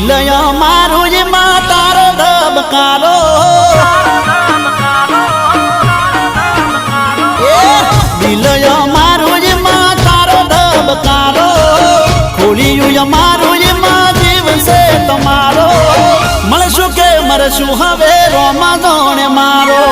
દિલય મારું જ માં તારો ધબકારો દિલય મારું જ માં તારો ધબકારો ખોલિયું મારું જ માં જીવશે તમારો મળશું કે મરશું હવે રોમા દોણે મારો